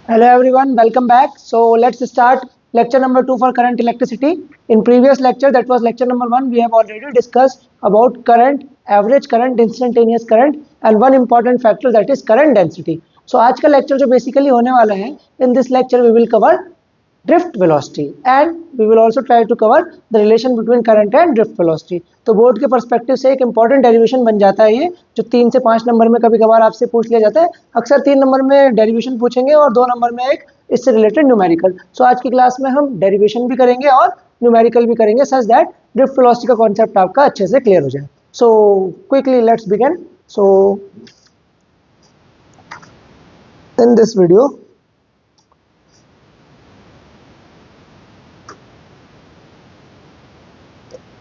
Hello everyone, welcome back. So let's start lecture number 2 for current electricity. In previous lecture, that was lecture number 1, we have already discussed about current, average current, instantaneous current and one important factor, that is current density. So आज का lecture जो basically होने वाला है, in this lecture we will cover drift velocity and we will also try to cover the relation between current and drift velocity. तो board के perspective से एक इंपॉर्टेंट डेरिवेशन बन जाता है ये, जो 3 से 5 नंबर में कभी कभार आपसे पूछ लिया जाता है. अक्सर 3 नंबर में डेरिवेशन पूछेंगे और 2 नंबर में एक इससे रिलेटेड न्यूमेरिकल. सो आज की क्लास में हम डेरिवेशन भी करेंगे और न्यूमेरिकल भी करेंगे सच दैट ड्रिफ्ट वेलोसिटी का कॉन्सेप्ट आपका अच्छे से क्लियर हो जाए. So quickly let's begin. So in this video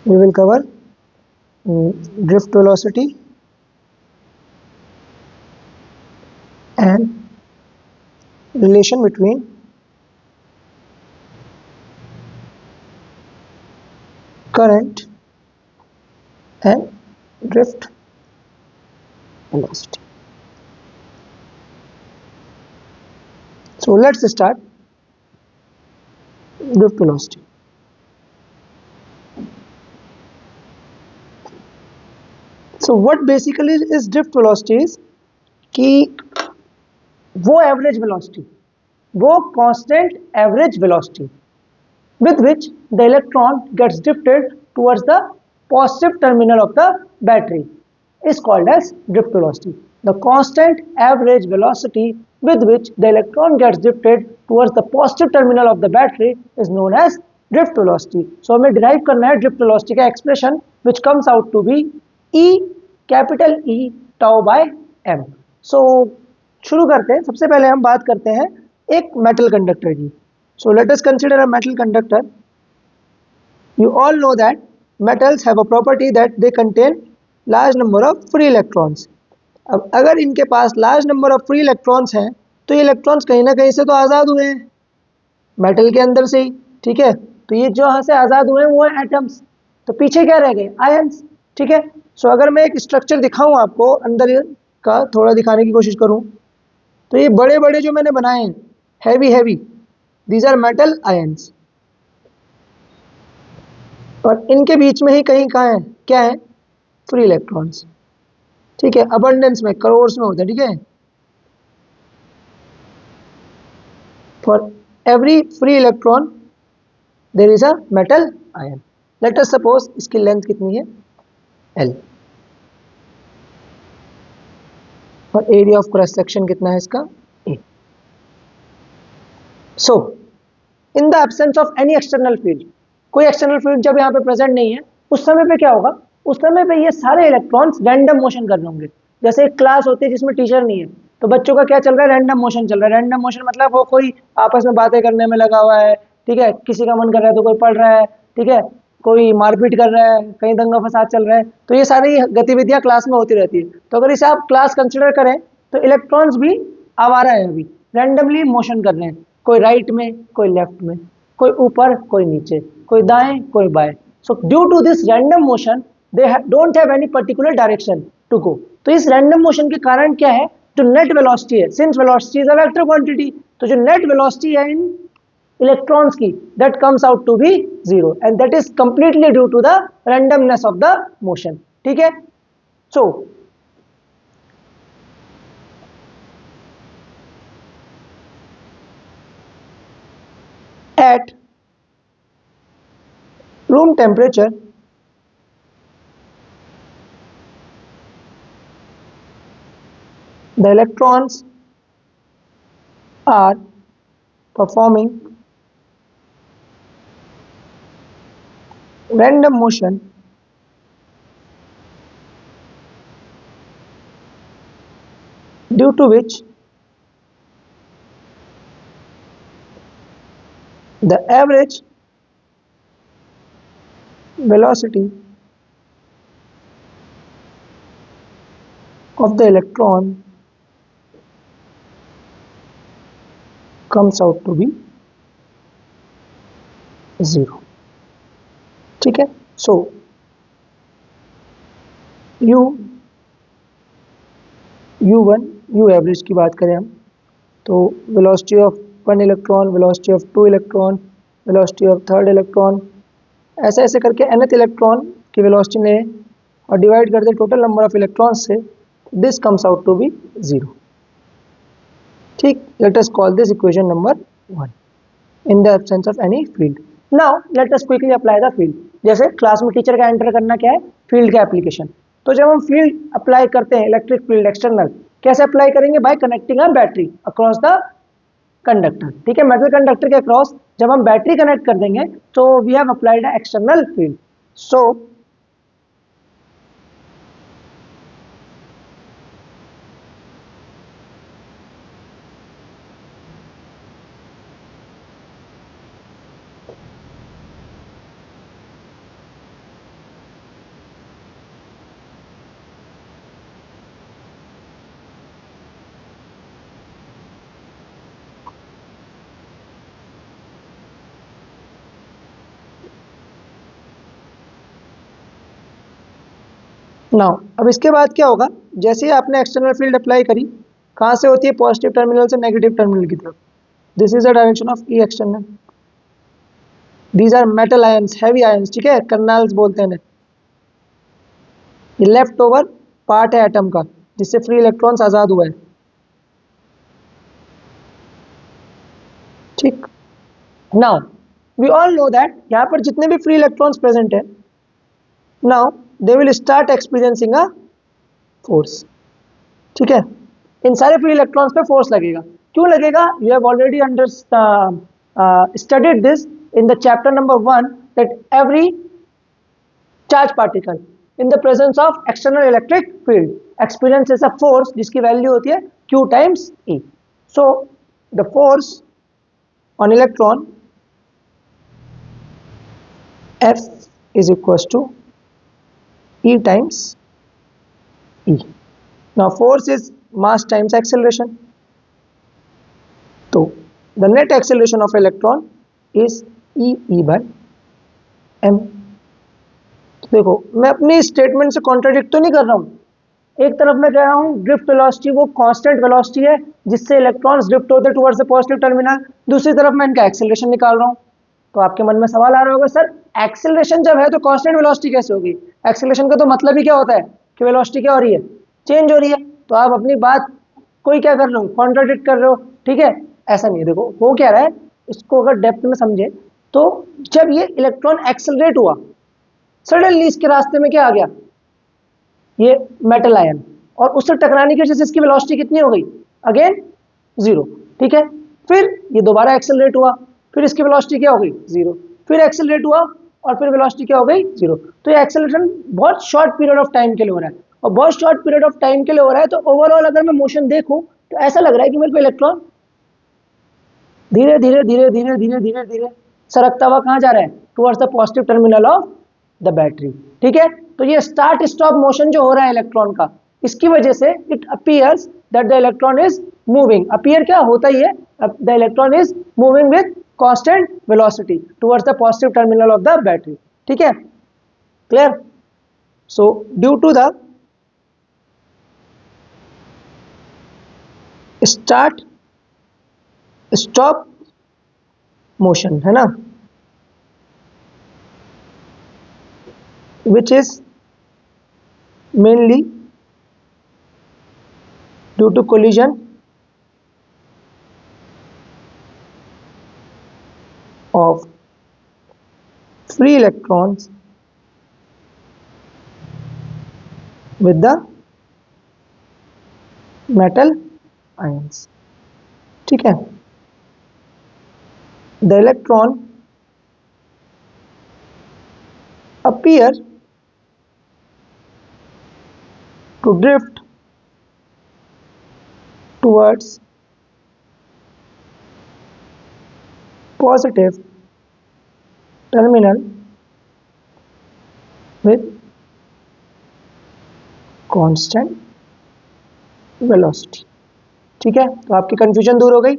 we will cover drift velocity and relation between current and drift velocity. So let's start drift velocity. So what basically is drift velocity is कि वो average velocity, वो constant average velocity with which the electron gets drifted towards the positive terminal of the battery is called as drift velocity. The constant average velocity with which the electron gets drifted towards the positive terminal of the battery is known as drift velocity. So हमें derive करना है drift velocity का expression which comes out to be E capital E tau by m. So शुरू करते हैं. सबसे पहले हम बात करते हैं एक मेटल कंडक्टर की. So let us consider a metal conductor. You all know that metals have a property that they contain large number of free electrons. अब अगर इनके पास large number of free electrons हैं तो ये electrons कहीं ना कहीं से तो आज़ाद हुए हैं मेटल के अंदर से ही, ठीक है. तो ये जो यहाँ से आज़ाद हुए हैं वो है एटम्स, तो पीछे क्या रह गए, आयंस, ठीक है. सो अगर मैं एक स्ट्रक्चर दिखाऊं आपको अंदर का, थोड़ा दिखाने की कोशिश करूं, तो ये बड़े बड़े जो मैंने बनाए हैं heavy, these are metal ions, और इनके बीच में ही कहीं कहाँ है, क्या है, फ्री इलेक्ट्रॉन्स, ठीक है. अबंडेंस में, करोड़स में होता है, ठीक है. For every free electron there is a metal ion. Let us suppose इसकी लेंथ कितनी है, L, और एरिया ऑफ क्रॉस सेक्शन कितना है इसका, A. So in the absence of any external field, कोई एक्सटर्नल फील्ड जब यहाँ पे प्रेजेंट नहीं है, उस समय पे क्या होगा, उस समय पे ये सारे इलेक्ट्रॉन्स रैंडम मोशन कर रहे होंगे. जैसे एक क्लास होती है जिसमें टीचर नहीं है, तो बच्चों का क्या चल रहा है, रैंडम मोशन चल रहा है. रैंडम मोशन मतलब वो कोई आपस में बातें करने में लगा हुआ है, ठीक है. किसी का मन कर रहा है तो कोई पढ़ रहा है, ठीक है, कोई मारपीट कर रहा है, कहीं दंगा फसाद चल रहा है. तो ये सारी गतिविधियां क्लास में होती रहती है. तो अगर इसे आप क्लास कंसिडर करें तो इलेक्ट्रॉन्स भी आवारा है, अभी रैंडमली मोशन कर रहे हैं, कोई राइट में, कोई लेफ्ट में, कोई ऊपर, कोई नीचे, कोई दाएं, कोई बाएं. So due to this random motion they don't have any particular direction to go. तो इस रैंडम मोशन के कारण क्या है, जो नेट वेलोसिटी है, since velocity is a vector quantity, तो जो नेट वेलोसिटी है इन इलेक्ट्रॉन्स की, that comes out to be zero, and that is completely due to the randomness of the motion, ठीक है. सो at room temperature, the electrons are performing random motion due to which the average velocity of the electron comes out to be zero, ठीक है. सो U1 U average की बात करें हम, तो velocity of one electron, velocity of two electron, velocity of third electron, ऐसे ऐसे करके nth इलेक्ट्रॉन की वेलोसिटी ने और डिवाइड कर दे टोटल नंबर ऑफ इलेक्ट्रॉन्स से, this comes out to be 0. ठीक, let us call this equation number 1 in the absence of any field. Now let us quickly apply the field. जैसे class में teacher का enter करना क्या है, field का application. तो जब हम फील्ड अप्लाई करते हैं, इलेक्ट्रिक फील्ड एक्सटर्नल, कैसे अप्लाई करेंगे? Bye connecting a battery across the conductor. ठीक है, मेटल कंडक्टर के अक्रॉस जब हम बैटरी कनेक्ट कर देंगे तो we have applied a external field. So now अब इसके बाद क्या होगा, जैसे ही आपने एक्सटर्नल फील्ड अप्लाई करी, कहाँ से होती है? पॉजिटिव टर्मिनल से नेगेटिव टर्मिनल की तरफ. This is the direction of E external. These are metal ions, heavy ions. ठीक है, कर्नल्स बोलते हैं. ये लेफ्ट ओवर पार्ट है एटम का, जिससे फ्री इलेक्ट्रॉन्स आजाद हुआ है. ठीक, now we all know that यहाँ पर जितने भी फ्री इलेक्ट्रॉन्स प्रेजेंट है, now they will start experiencing a force. ठीक है, इन सारे फ्री इलेक्ट्रॉन्स पे फोर्स लगेगा. क्यों लगेगा? You have already studied this in the chapter number 1 that every charge particle in the presence of external electric field experiences a force जिसकी value होती है Q times E. So the force on electron F is equals to E times E. Now force is mass times acceleration. So the net acceleration of electron is E by m. देखो, मैं अपनी statement से contradict तो नहीं कर रहा हूँ. एक तरफ मैं कह रहा हूँ ड्रिफ्ट वेलोसिटी वो कांस्टेंट वेलोसिटी है जिससे इलेक्ट्रॉन्स ड्रिफ्ट होते टुवर्ड्स द पॉजिटिव टर्मिनल. दूसरी तरफ मैं इनका एक्सेलरेशन निकाल रहा हूँ. तो आपके मन में सवाल आ रहा होगा, सर एक्सेलरेशन जब है तो कांस्टेंट वेलोसिटी कैसे होगी? एक्सेलरेशन का तो मतलब ही क्या होता है कि वेलोसिटी क्या हो रही है? चेंज हो रही है. तो आप अपनी बात कोई क्या कर रहे हो? कॉन्ट्राडिक्ट कर रहे हो. ठीक है, ऐसा नहीं है. देखो हो क्या रहा है, इसको अगर डेप्थ में समझे तो जब ये इलेक्ट्रॉन एक्सेलरेट हुआ, सडनली इसके रास्ते में क्या आ गया? ये मेटल आयन, और उससे टकराने की वजह से इसकी वेलोसिटी कितनी हो गई? अगेन 0. ठीक है, फिर ये दोबारा एक्सेलरेट हुआ, फिर इसकी वेलोसिटी क्या हो गई? 0. फिर एक्सेलरेट हुआ और फिर वेलोसिटी क्या हो गई? 0. तो ये एक्सेलरेशन बहुत शॉर्ट पीरियड ऑफ टाइम के लिए हो रहा है, और बहुत शॉर्ट पीरियड ऑफ टाइम के लिए हो रहा है. तो ओवरऑल अगर मैं मोशन देखूं तो ऐसा लग रहा है कि मेरे को इलेक्ट्रॉन धीरे धीरे धीरे धीरे धीरे धीरे धीरे सरकता हुआ कहाँ जा रहा है? Towards the positive terminal of the battery. ठीक है, तो ये स्टार्ट स्टॉप मोशन जो हो रहा है इलेक्ट्रॉन का, इसकी वजह से it appears that the electron is moving. Appear क्या होता ही है, the electron is moving with constant velocity towards the positive terminal of the battery. ठीक है, clear? So due to the start stop motion, है ना, which is mainly due to collision of free electrons with the metal ions. ठीक है, the electron appear to drift towards positive terminal with constant velocity. ठीक है, तो आपकी confusion दूर हो गई.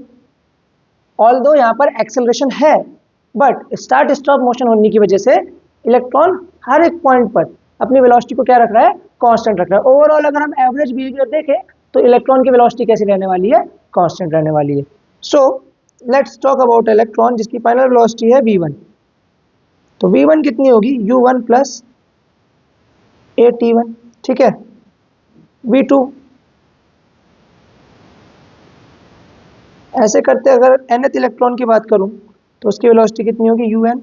ऑल्दो यहाँ पर एक्सेलरेशन है, बट स्टार्ट स्टॉप मोशन होने की वजह से इलेक्ट्रॉन हर एक पॉइंट पर अपनी वेलोसिटी को क्या रख रहा है? कांस्टेंट रख रहा है. ओवरऑल अगर हम एवरेज बिहेवियर देखें तो इलेक्ट्रॉन की वेलोसिटी कैसी रहने वाली है, कांस्टेंट रहने वाली है। So let's talk about electron जिसकी फाइनल वेलोसिटी है v1। तो v1 कितनी होगी, u1 प्लस at1, ठीक है। v2 ऐसे करते अगर nth इलेक्ट्रॉन की बात करूं तो उसकी वेलोसिटी कितनी होगी, un।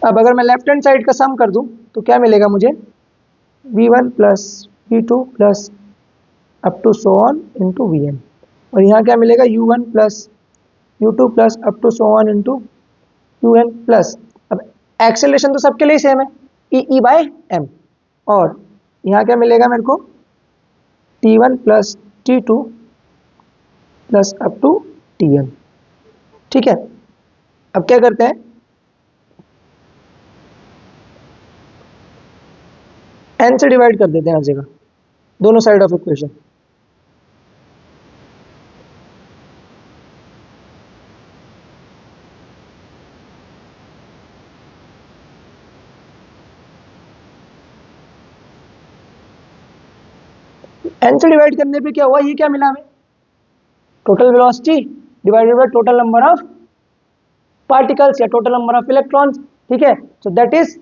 अब अगर मैं लेफ्ट हैंड साइड का सम कर दूं तो क्या मिलेगा मुझे, v1 plus v2 plus up to so on into vn। और यहाँ क्या मिलेगा, u1 plus u2 plus up to so on into un plus, अब एक्सेलरेशन तो सबके लिए सेम है, ई बाय एम। और यहाँ क्या मिलेगा मेरे को, t1 plus t2 plus up to tn, ठीक है। अब क्या करते हैं, n से डिवाइड कर देते हैं हर जगह, दोनों साइड ऑफ इक्वेशन। n से डिवाइड करने पे क्या हुआ, ये क्या मिला हमें, total velocity divided by total number of particles या टोटल नंबर ऑफ इलेक्ट्रॉन्स, ठीक है। So that is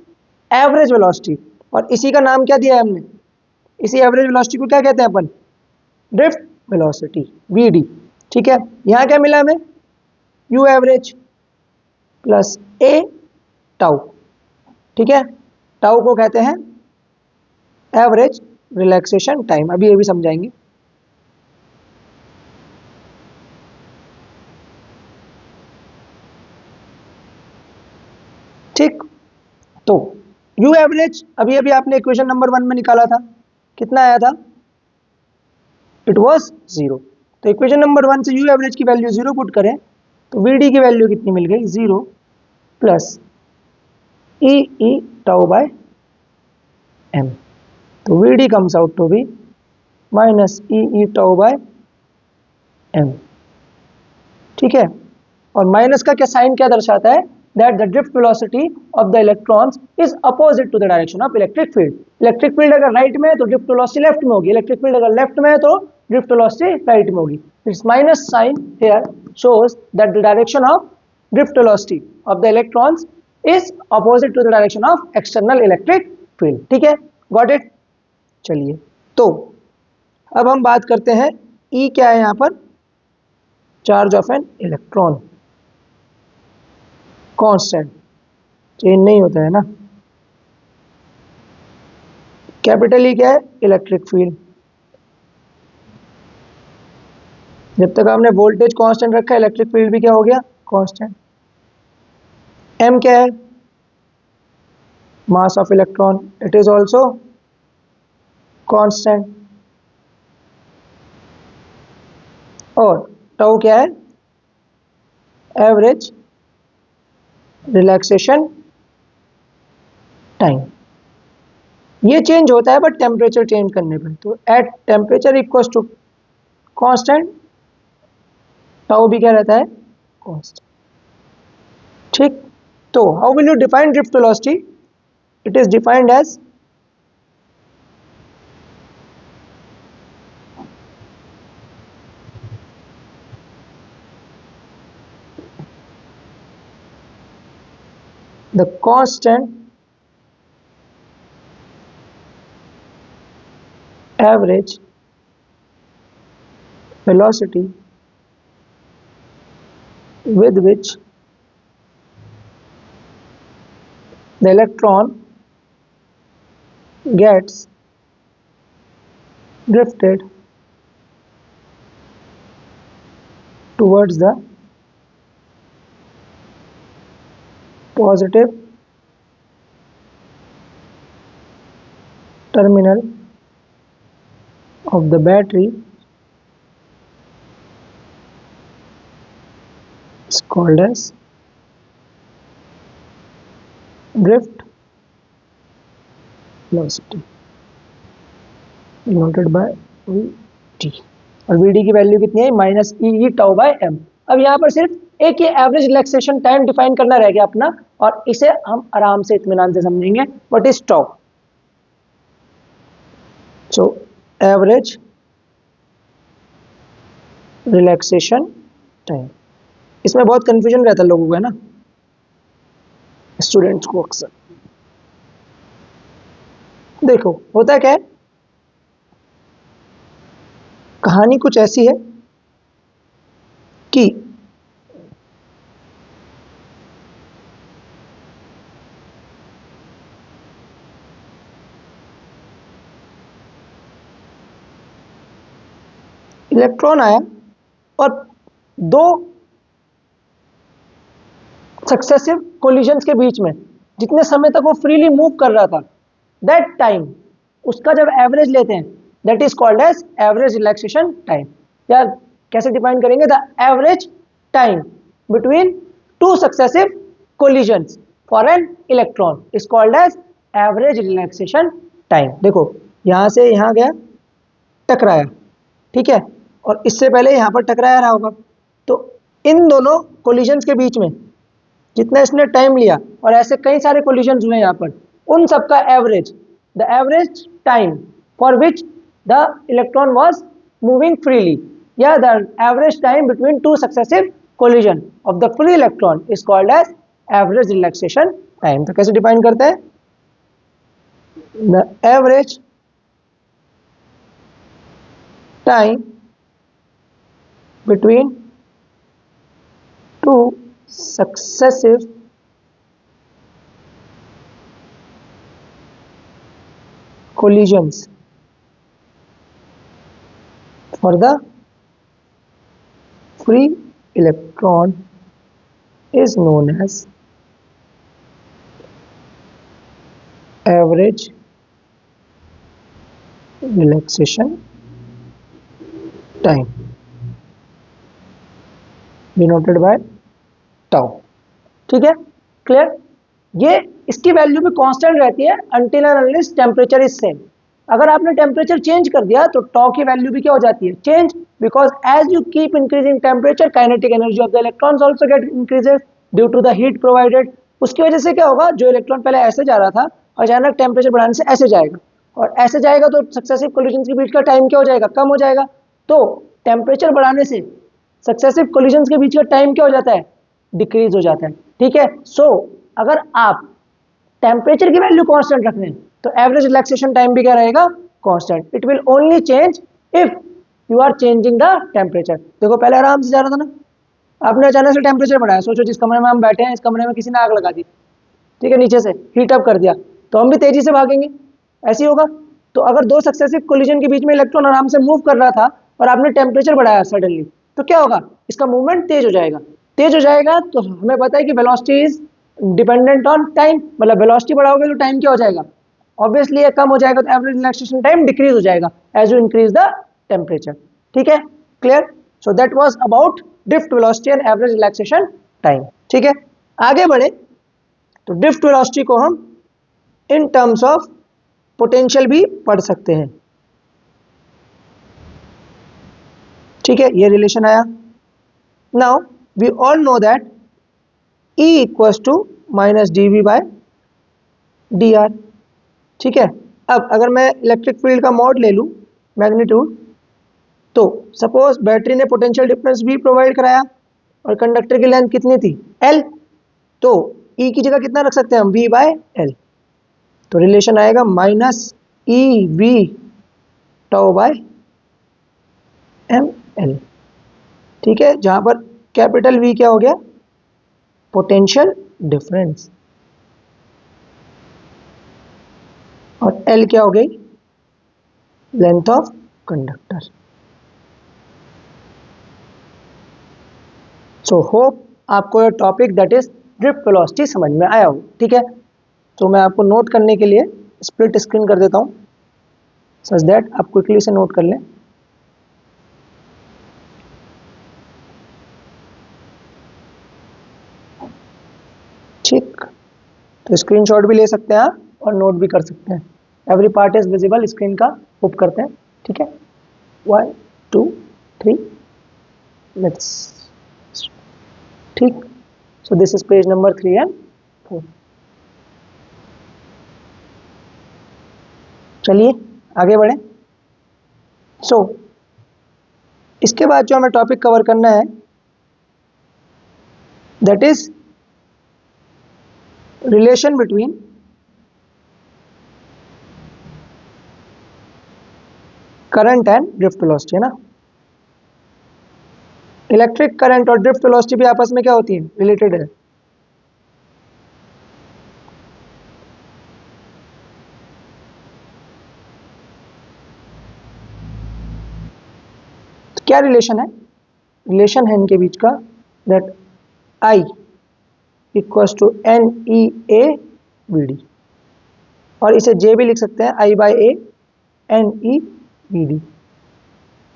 average velocity. और इसी का नाम क्या दिया है हमने, इसी एवरेज वेलोसिटी को क्या कहते हैं अपन, ड्रिफ्ट वेलोसिटी, vd, ठीक है। यहाँ क्या मिला हमें, u average plus a tau, ठीक है। टाउ को कहते हैं एवरेज रिलैक्सेशन टाइम, अभी ये भी समझाएंगे। ठीक, तो u एवरेज अभी अभी आपने इक्वेशन नंबर 1 में निकाला था, कितना आया था, इट वाज 0। तो इक्वेशन नंबर 1 से u एवरेज की वैल्यू 0 पुट करें तो vd की वैल्यू कितनी मिल गई, 0 plus E tau by m। तो vd comes out to be minus E tau by m, ठीक है। और माइनस का क्या साइन क्या दर्शाता है, that the drift velocity of the electrons is opposite to the direction of electric field. Electric field अगर राइट में है तो ड्रिफ्ट वेलोसिटी लेफ्ट में होगी, इलेक्ट्रिक फील्ड अगर लेफ्ट में है तो ड्रिफ्ट वेलोसिटी राइट में होगी। It's minus sign here shows that the direction of drift velocity of the electrons is opposite to the direction of external electric field, ठीक है, गॉट इट। चलिए, तो अब हम बात करते हैं E क्या है यहाँ पर, charge of an electron, constant, change नहीं होता है ना। कैपिटल E क्या है, इलेक्ट्रिक फील्ड, जब तक आपने वोल्टेज कांस्टेंट रखा है इलेक्ट्रिक फील्ड भी क्या हो गया, कांस्टेंट। M क्या है, mass of electron, it is also constant. और टाउ क्या है, एवरेज रिलैक्सेशन टाइम। ये चेंज होता है बट टेम्परेचर चेंज करने पर, तो at temperature equals to constant, tau भी क्या रहता है, कांस्टेंट, ठीक। तो how will you define drift velocity, it is defined as the constant average velocity with which the electron gets drifted towards the positive terminal of the battery is called as drift velocity denoted by Vt। और Vd की value कितनी है, minus E tau by m। अब यहाँ पर सिर्फ एक ये एवरेज रिलैक्सेशन टाइम डिफाइन करना रह गया अपना, और इसे हम आराम से इत्मीनान से समझेंगे, what is tau. So average relaxation time. इसमें बहुत कंफ्यूजन रहता है लोगों को, है ना, स्टूडेंट्स को अक्सर। देखो होता क्या है, कहानी कुछ ऐसी है कि इलेक्ट्रॉन आया और दो सक्सेसिव कोलिजन्स के बीच में जितने समय तक वो फ्रीली मूव कर रहा था, दैट टाइम, उसका जब एवरेज लेते हैं, that is called as average relaxation time. या कैसे डिफाइन करेंगे, the average time between two successive collisions for an electron is called as average relaxation time. देखो यहां से यहां गया, टकराया, ठीक है, और इससे पहले यहां पर टकराया रहा होगा, तो इन दोनों कोलिजन्स के बीच में जितना इसने टाइम लिया, और ऐसे कई सारे कोलिजन्स हुए यहाँ पर, उन सबका average, the average time for which the electron was moving freely, या the average time between two successive collision of the free electron is called as average relaxation time. तो कैसे डिफाइन करते हैं, the average time between two successive collisions for the free electron is known as average relaxation time denoted by tau. ठीक है, clear. ये इसकी value भी constant रहती है until and unless temperature is same. अगर आपने टेम्परेचर चेंज कर दिया तो टाउ की वैल्यू भी क्या हो जाती है, change, because as you keep increasing temperature kinetic energy of the electrons also get increases due to the heat provided. उसकी वजह से क्या होगा, जो इलेक्ट्रॉन पहले ऐसे जा रहा था अचानक टेम्परेचर बढ़ाने से ऐसे जाएगा, और ऐसे जाएगा तो सक्सेसिव कोलिजन्स के बीच का टाइम क्या हो जाएगा, कम हो जाएगा। तो टेम्परेचर बढ़ाने से सक्सेसिव कोलिजन्स के बीच का टाइम क्या हो जाता है, डिक्रीज हो जाता है। ठीक है, सो अगर आप टेम्परेचर की वैल्यू कांस्टेंट रख रहे हैं तो एवरेज रिलैक्सेशन टाइम भी क्या रहेगा, constant. It will only change if you are changing the temperature. देखो पहले आराम से जा रहा था ना, आपने अचानक से टेम्परेचर बढ़ाया, सोचो जिस कमरे में हम बैठे हैं इस कमरे में किसी ने आग लगा दी, ठीक है, नीचे से हीट अप कर दिया, तो हम भी तेजी से भागेंगे, ऐसे ही होगा। तो अगर दो सक्सेसिव कोलिजन के बीच में इलेक्ट्रॉन आराम से मूव कर रहा था और आपने टेम्परेचर बढ़ाया सडनली, तो क्या होगा, इसका मूवमेंट तेज हो जाएगा। तेज हो जाएगा तो हमें पता है कि velocity is dependent on time, मतलब वेलोसिटी बढ़ाओगे तो टाइम क्या हो जाएगा, ऑब्वियसली ये कम हो जाएगा, तो एवरेज रिलैक्सेशन टाइम डिक्रीज हो जाएगा as you increase the temperature. ठीक है, clear. So that was about drift velocity and average relaxation time. ठीक है, आगे बढ़े तो ड्रिफ्ट वेलोसिटी को हम इन टर्म्स ऑफ पोटेंशियल भी पढ़ सकते हैं। ठीक है, ये रिलेशन आया। Now we all know that E equals to minus D by D R. ठीक है, अब अगर मैं इलेक्ट्रिक फील्ड का मॉड ले लूं, मैग्नीट्यूड, तो सपोज बैटरी ने पोटेंशियल डिफरेंस भी प्रोवाइड कराया और कंडक्टर की लेंथ कितनी थी, L, तो E की जगह कितना रख सकते हैं हम, V बाय L। तो रिलेशन आएगा minus E V tau by M L. ठीक है, जहां पर कैपिटल V क्या हो गया, पोटेंशियल डिफरेंस, और L क्या हो गई, length of conductor. So hope आपको ये topic that is drift velocity समझ में आया हो। ठीक है, तो मैं आपको नोट करने के लिए स्प्लिट स्क्रीन कर देता हूं सच दैट आप क्विकली से नोट कर लें। ठीक, तो स्क्रीनशॉट भी ले सकते हैं आप और नोट भी कर सकते हैं। Every part is visible screen का, होप करते हैं। ठीक है, 1 2 3 लेट्स। ठीक, so this is page number 3 and 4। चलिए आगे बढ़े। सो इसके बाद जो हमें टॉपिक कवर करना है that is relation between current and drift velocity, है ना। इलेक्ट्रिक करंट और ड्रिफ्ट वेलोसिटी भी आपस में क्या होती है, रिलेटेड है। तो क्या रिलेशन है, रिलेशन है इनके बीच का that I equals to N E A we d, और इसे जे भी लिख सकते हैं, I by A n e v d,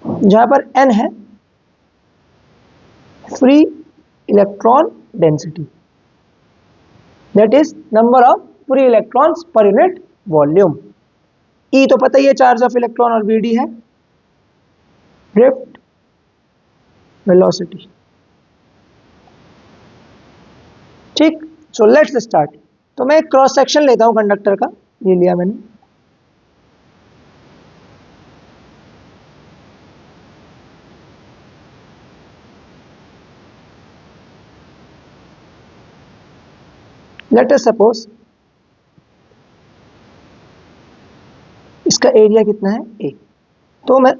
जहां पर एन है free electron density, that is number of free electrons per unit volume. E तो पता ही है, चार्ज ऑफ इलेक्ट्रॉन, और वी डी है ड्रिफ्ट वेलोसिटी। ठीक, सो लेट्स स्टार्ट। तो मैं क्रॉस सेक्शन लेता हूं कंडक्टर का, ये लिया मैंने। लेट अस सपोज इसका एरिया कितना है ए, तो मैं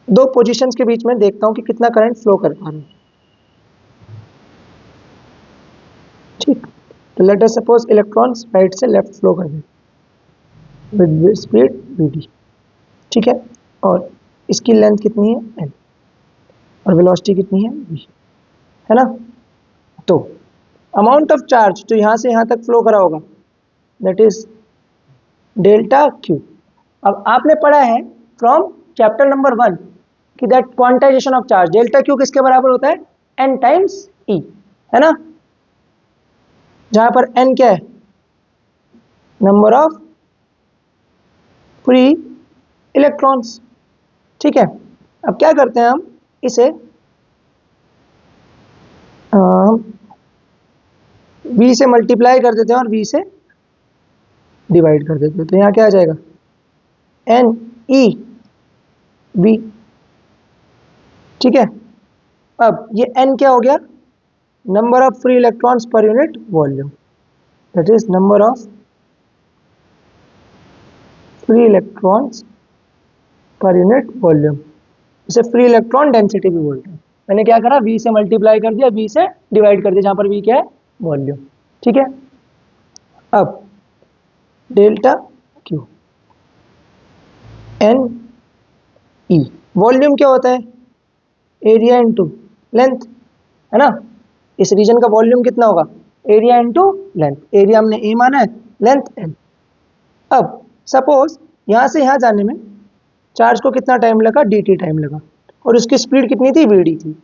दो पोजीशंस के बीच में देखता हूं कि कितना करंट फ्लो कर पा रहा हूं। ठीक, तो late us suppose electrons right से लेफ्ट फ्लो कर रहे हैं विद स्पीड वी डी, ठीक है, और इसकी लेंथ कितनी है एल, और वेलोसिटी कितनी है वी, है ना। तो अमाउंट ऑफ चार्ज जो यहां से यहां तक फ्लो करा होगा दैट इज डेल्टा क्यू। अब आपने पढ़ा है फ्रॉम चैप्टर नंबर 1 कि that quantization of charge, delta Q किसके बराबर होता है, एन टाइम्स ई, है ना, जहां पर एन क्या है, नंबर ऑफ फ्री इलेक्ट्रॉन्स। ठीक है, अब क्या करते हैं हम इसे v से मल्टीप्लाई कर देते हैं और v से डिवाइड कर देते हैं, तो यहाँ क्या आ जाएगा एन ई वी। ठीक है, अब ये n क्या हो गया, number of free electrons per unit volume, that is number of free electrons per unit volume, इसे फ्री इलेक्ट्रॉन डेंसिटी भी बोलते हैं। मैंने क्या करा, v से मल्टीप्लाई कर दिया, v से डिवाइड कर दिया, जहां पर v क्या है, वॉल्यूम। ठीक है, अब delta Q N E, volume क्या होता है, एरिया इनटू लेंथ, है ना। इस रीजन का वॉल्यूम कितना होगा, एरिया इनटू लेंथ, एरिया हमने ए माना है, लेंथ एल। अब सपोज यहां से यहां जाने में चार्ज को कितना टाइम लगा, dt टाइम लगा, और उसकी स्पीड कितनी थी, vd थी।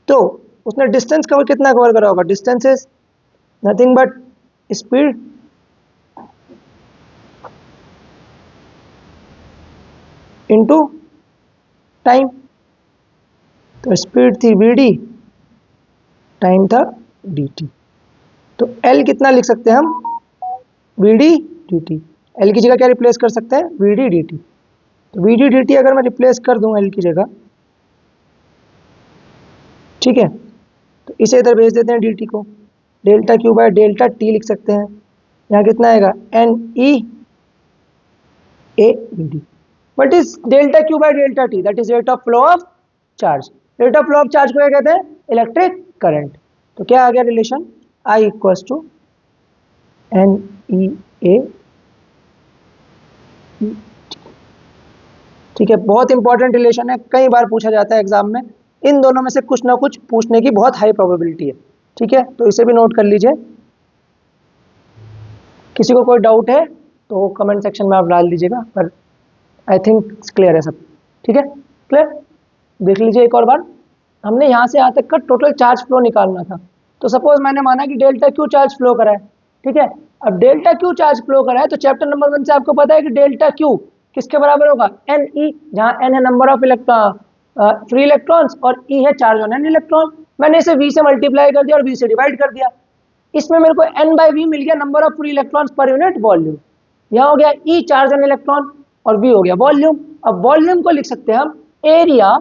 तो उसने डिस्टेंस कवर कितना कवर करा होगा, distance is nothing but speed into time. तो स्पीड थी vd, टाइम था dt, तो l कितना लिख सकते हैं हम, vd dt। l की जगह क्या रिप्लेस कर सकते हैं, vd dt। तो vd dt अगर मैं रिप्लेस कर दूं l की जगह, ठीक है, तो इसे इधर भेज देते हैं dt को, delta Q by delta t लिख सकते हैं। यहाँ कितना आएगा, N E A D. What is delta Q by delta T, that is rate of flow of charge. Rate of flow of charge को क्या कहते हैं, इलेक्ट्रिक करंट। तो क्या आ गया relation, I equals to N E A. ठीक है, बहुत इंपॉर्टेंट रिलेशन है, कई बार पूछा जाता है एग्जाम में। इन दोनों में से कुछ ना कुछ पूछने की बहुत हाई प्रोबेबिलिटी है। ठीक है, तो इसे भी नोट कर लीजिए। किसी को कोई डाउट है तो कमेंट सेक्शन में आप डाल दीजिएगा, पर आई थिंक क्लियर है सब। ठीक है, क्लियर। देख लीजिए एक और बार, हमने यहाँ से यहाँ तक का टोटल चार्ज फ्लो निकालना था। तो सपोज मैंने माना कि डेल्टा क्यू चार्ज फ्लो करा है, ठीक है। अब डेल्टा क्यू चार्ज फ्लो करा है तो चैप्टर नंबर 1 से आपको पता है कि डेल्टा क्यू किसके बराबर होगा, एन ई, जहाँ एन है नंबर ऑफ फ्री इलेक्ट्रॉन्स और ई है चार्ज ऑन एन इलेक्ट्रॉन। मैंने इसे वी से मल्टीप्लाई कर दिया और वी से डिवाइड कर दिया, इसमें मेरे को एन बाई वी मिल गया, number of free electrons per unit volume. यहाँ हो गया ई चार्ज ऑन इलेक्ट्रॉन, और V हो गया वॉल्यूम। अब वॉल्यूम को लिख सकते हैं हम एरिया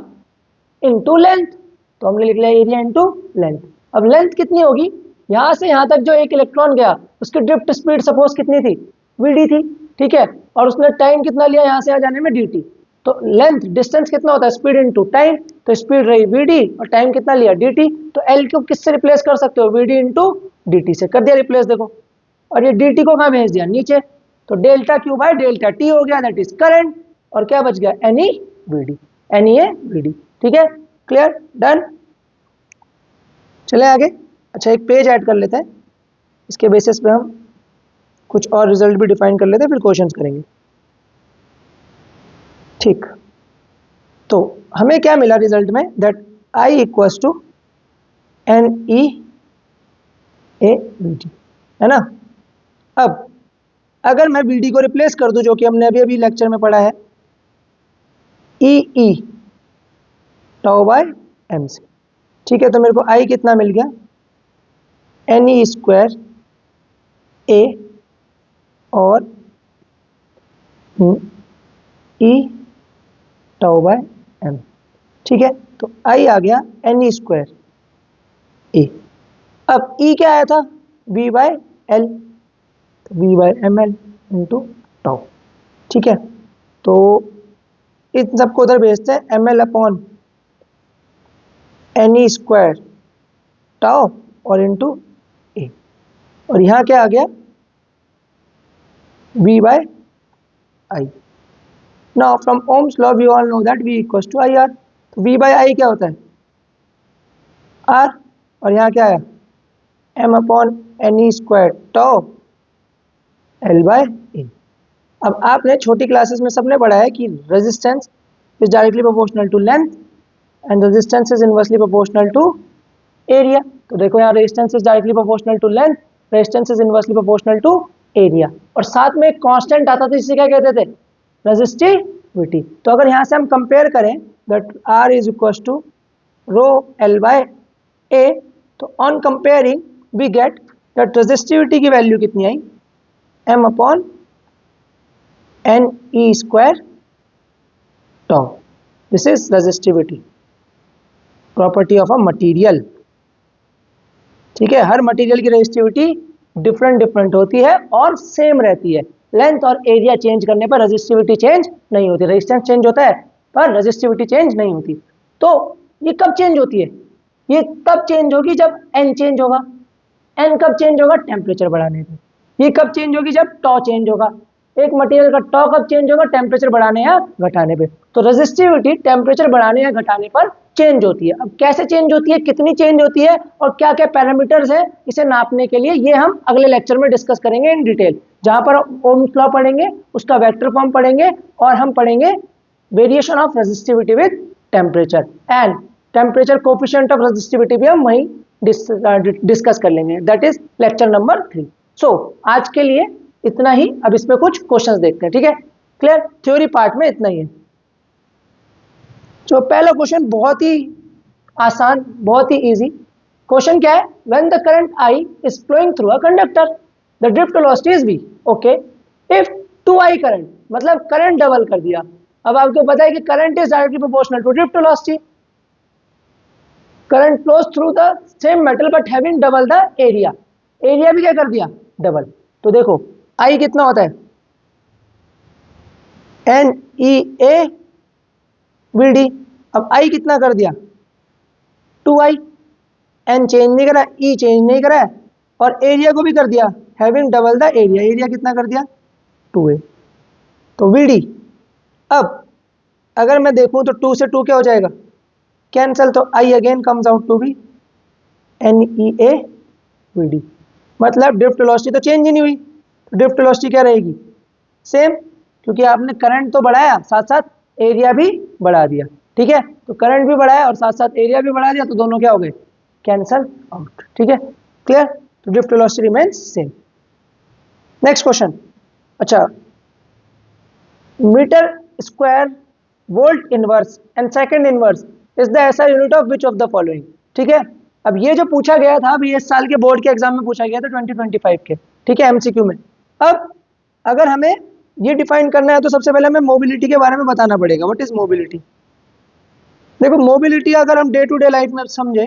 इंटू लेंथ, तो हमने लिख लिया एरिया इंटू लेंथ। अब लेंथ कितनी होगी, यहां से यहां तक जो एक इलेक्ट्रॉन गया उसकी ड्रिफ्ट स्पीड सपोज कितनी थी, वीडी थी, ठीक है, और उसने टाइम कितना लिया यहाँ से यहाँ जाने में, dt। तो लेंथ डिस्टेंस कितना होता है, स्पीड इंटू टाइम, तो स्पीड रही vd और टाइम कितना लिया dt। तो l को किससे रिप्लेस कर सकते हो, vd इंटू dt से कर दिया रिप्लेस, देखो, और ये dt को कहाँ भेज दिया, नीचे, तो delta Q by delta t हो गया, दैट इज करंट, और क्या बच गया, any vd, any A vd, ठीक है, क्लियर, डन। चले आगे। अच्छा एक पेज ऐड कर लेते हैं, इसके बेसिस पे हम कुछ और रिजल्ट भी डिफाइन कर लेते हैं, फिर क्वेश्चंस करेंगे, ठीक। तो हमें क्या मिला रिजल्ट में, that I equals to N E A we D, है ना। अब अगर मैं वी डी को रिप्लेस कर दूं, जो कि हमने अभी अभी लेक्चर में पढ़ा है, ई ई टाउ बाय एम से, ठीक है, तो मेरे को I कितना मिल गया, एन ई स्क्वायर ए और ई टाउ बाय एम, ठीक है, तो I आ गया एन ई स्क्वायर ए। अब E क्या आया था, V बाय एल, तो V by M L into tau, ठीक है, तो इन सबको उधर भेजते हैं, M L upon N E square tau और इंटू ए, और यहाँ क्या आ गया, V by I। Now from Ohm's law we all know that V equals to IR, तो V by I क्या होता है, R, और यहाँ क्या आया, M upon N E square tau L by A। अब आपने छोटी क्लासेस में सबने पढ़ा है कि resistance is directly proportional to length and resistance is inversely proportional to area. तो देखो यहाँ resistance is directly proportional to length, resistance is inversely proportional to area, और साथ में एक कांस्टेंट आता था जिसे क्या कहते थे, रेजिस्टिविटी। तो अगर यहाँ से हम कंपेयर करें that R is equal to rho L by A, तो on comparing we get that resistivity की वैल्यू कितनी आई, M upon N E square tau, this is resistivity, property of a material, ठीक है। हर मटेरियल की resistivity different different होती है और सेम रहती है, लेंथ और एरिया चेंज करने पर रेजिस्टिविटी चेंज नहीं होती, रेजिस्टेंस चेंज होता है पर रेजिस्टिविटी चेंज नहीं होती। तो ये कब चेंज होती है, ये तब चेंज होगी जब एन चेंज होगा, एन कब चेंज होगा, टेम्परेचर बढ़ाने पे। ये कब चेंज होगी, जब टॉ चेंज होगा, एक मटेरियल का टॉ कब चेंज होगा, टेम्परेचर बढ़ाने या घटाने पे। तो रेजिस्टिविटी टेम्परेचर बढ़ाने या घटाने पर चेंज होती है। अब कैसे चेंज होती है, कितनी चेंज होती है और क्या क्या पैरामीटर्स है इसे नापने के लिए, ये हम अगले लेक्चर में डिस्कस करेंगे इन डिटेल, जहां पर ओम्स लॉ पढ़ेंगे, उसका वेक्टर फॉर्म पढ़ेंगे, और हम पढ़ेंगे variation of resistivity with temperature and temperature coefficient of resistivity भी हम वहीं डिस्कस कर लेंगे, दैट इज लेक्चर नंबर 3। सो आज के लिए इतना ही। अब इसमें कुछ क्वेश्चंस देखते हैं, ठीक है, क्लियर, थ्योरी पार्ट में इतना ही है। जो पहला क्वेश्चन बहुत ही आसान, बहुत ही इजी क्वेश्चन, क्या है, when the current I is flowing through a conductor the drift velocity is v, okay, if 2I current, मतलब करंट डबल कर दिया। अब आपको पता है कि current is directly proportional to drift velocity, current flows through the same metal but having double the area, area भी क्या कर दिया, डबल। तो देखो I कितना होता है, N E A we D, अब I कितना कर दिया, 2I, एन चेंज नहीं करा, ई चेंज नहीं करा, और एरिया को भी कर दिया having double the area, area कितना कर दिया, 2A, तो वी डी। अब अगर मैं देखूं तो 2 से 2 क्या हो जाएगा, कैंसल, तो I again comes out to be N E A we D, मतलब ड्रिफ्ट वेलोसिटी तो चेंज ही नहीं हुई, तो ड्रिफ्ट वेलोसिटी क्या रहेगी, सेम, क्योंकि आपने करंट तो बढ़ाया साथ साथ एरिया भी बढ़ा दिया, ठीक है, तो करंट भी बढ़ाया और साथ साथ एरिया भी बढ़ा दिया, तो दोनों क्या हो गए, कैंसल आउट, ठीक है, क्लियर, तो drift velocity remains same. Next question, अच्छा, metre square volt inverse and second inverse is the ऐसा unit of which of the following, ठीक है। अब ये जो पूछा गया था, अभी इस साल के बोर्ड के एग्जाम में पूछा गया था 2025 के, ठीक है, एमसीक्यू में। अब अगर हमें ये डिफाइन करना है तो सबसे पहले हमें मोबिलिटी के बारे में बताना पड़ेगा। What is mobility? देखो मोबिलिटी अगर हम डे टू डे लाइफ में समझे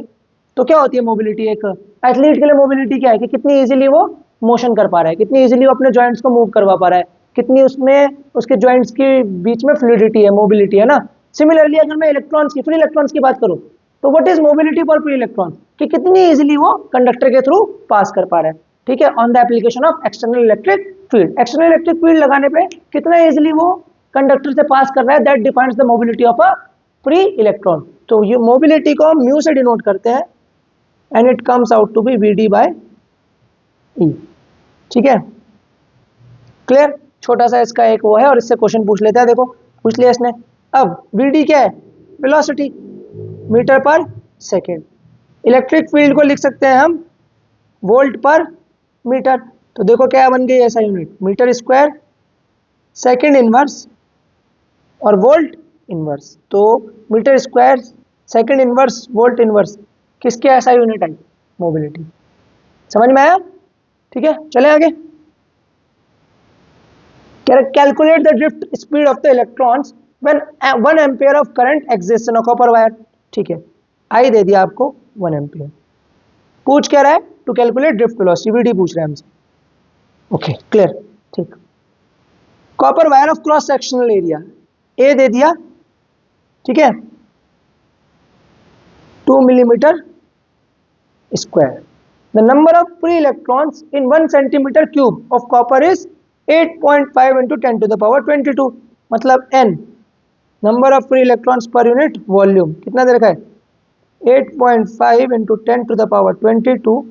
तो क्या होती है मोबिलिटी? एक एथलीट के लिए मोबिलिटी क्या है कि कितनी इजीली वो मोशन कर पा रहा है, कितनी इजीली वो अपने जॉइंट्स को मूव करवा पा रहा है, कितनी उसमें उसके जॉइंट्स के बीच में फ्लूइडिटी है, मोबिलिटी है ना। सिमिलरली अगर मैं इलेक्ट्रॉन्स की, फ्री इलेक्ट्रॉन्स की बात करूं तो what is mobility for free electron? कि कितनी इजीली वो कंडक्टर के थ्रू पास कर पा रहा है। ठीक है, on the application of external electric field, external electric field लगाने पे कितना इजीली वो कंडक्टर से पास कर रहा है, that defines the mobility of a free electron. तो ये मोबिलिटी को हम म्यू से डिनोट करते हैं and it comes out to be v d by e. ठीक है, क्लियर? छोटा सा इसका एक वो है और इससे क्वेश्चन पूछ लेते हैं। देखो पूछ लिया इसने। अब वीडी क्या है? वेलोसिटी, मीटर पर सेकेंड। इलेक्ट्रिक फील्ड को लिख सकते हैं हम वोल्ट पर मीटर। तो देखो क्या बन गई ऐसा unit, metre square second inverse और वोल्ट इनवर्स। तो metre square second inverse volt inverse किसके ऐसा यूनिट आई? मोबिलिटी। समझ में आया? ठीक है, चले आगे। Calculate the drift speed of the electrons when 1 ampere of current exist in a copper wire. ठीक है, आई दे दिया आपको 1 एम्पियर। पूछ क्या रहा है? To calculate drift velocity, v d पूछ रहा है हमसे। ओके क्लियर, ठीक। Copper wire of cross sectional area A दे दिया, ठीक है, 2 millimetre square. The number of free electrons in 1 centimetre cube of copper is 8.5 into 10 to the power 22। मतलब n number of free electrons per unit volume कितना दे रखा है? 8.5 into 10 to the power 22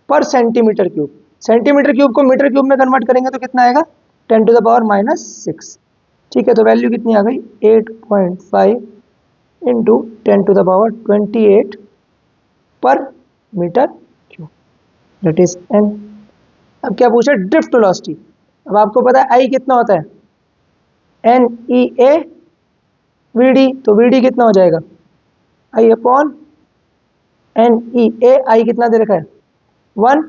पर सेंटीमीटर क्यूब। सेंटीमीटर क्यूब को metre cube में convert करेंगे तो कितना आएगा? 10 टू द पावर -6। ठीक है, तो वैल्यू कितनी आ गई? 8.5 इंटू 10 टू द पावर 28 पर metre cube, that is n। अब क्या पूछा? Drift velocity. अब आपको पता है आई कितना होता है? N E A we D. तो वी डी कितना हो जाएगा? आई अपॉन एन ई ए। आई कितना दे रखा है? 1।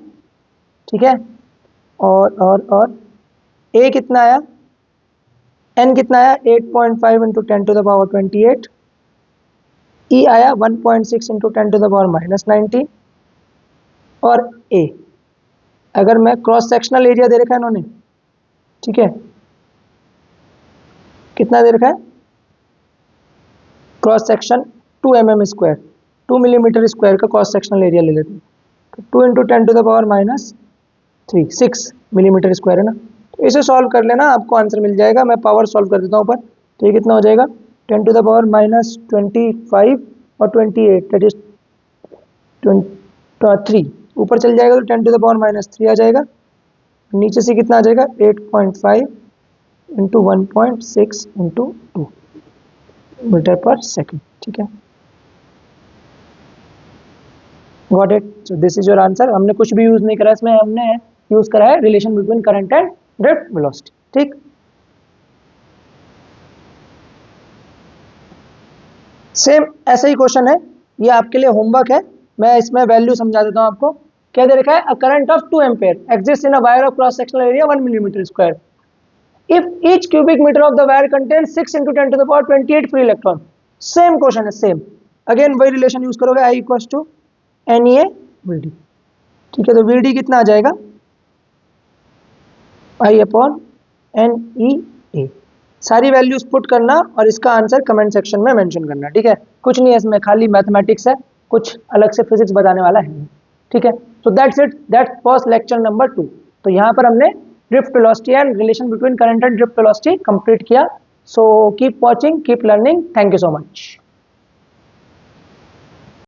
ठीक है, और ए कितना आया? एन कितना आया? 8.5 इंटू 10 टू द पावर 28। ई आया 1.6 इंटू 10 टू द पावर -19। और ए, अगर मैं क्रॉस सेक्शनल एरिया दे रखा है इन्होंने, ठीक है, कितना दे रखा है? क्रॉस सेक्शन 2 mm स्क्वायर, 2 मिलीमीटर स्क्वायर का क्रॉस सेक्शनल एरिया ले लेते हैं। तो 2 into 10 to the power -3, 6 millimetre square है ना। तो इसे सॉल्व कर लेना, आपको आंसर मिल जाएगा। मैं पावर सॉल्व कर देता हूँ ऊपर। तो ये कितना हो जाएगा? 10 टू द पावर -25 और 28, दैट इज 3। ऊपर चल जाएगा तो 10 टू द पावर -3 आ जाएगा। नीचे से कितना आ जाएगा? 8.5 इंटू 1.6 इंटू 2 मीटर पर सेकेंड। ठीक है, got it. So this is your answer. हमने कुछ भी यूज नहीं करा इसमें, हमने यूज करा है relation between current and drift velocity. ठीक, सेम ऐसा ही क्वेश्चन है, ये आपके लिए होमवर्क है। मैं इसमें वैल्यू समझा देता हूं आपको। क्या दे रखा है? A current of 2 ampere exist in a wire of cross sectional area 1 millimetre square if each cubic meter of the wire contains 6 into 10 to the power 28 free electron। Same question है, same. Again वही relation use करोगे, I equals to N A we D. ठीक है, तो V D कितना आ जाएगा? I upon N E A. सारी वैल्यूज पुट करना और इसका आंसर कमेंट सेक्शन में मेंशन करना। ठीक है, कुछ नहीं है इसमें, खाली मैथमेटिक्स है, कुछ अलग से फिजिक्स बताने वाला है। ठीक है, so that's it, that was lecture number 2। तो यहाँ पर हमने drift velocity and relation between current and drift velocity complete किया। So keep watching, keep learning. Thank you so much.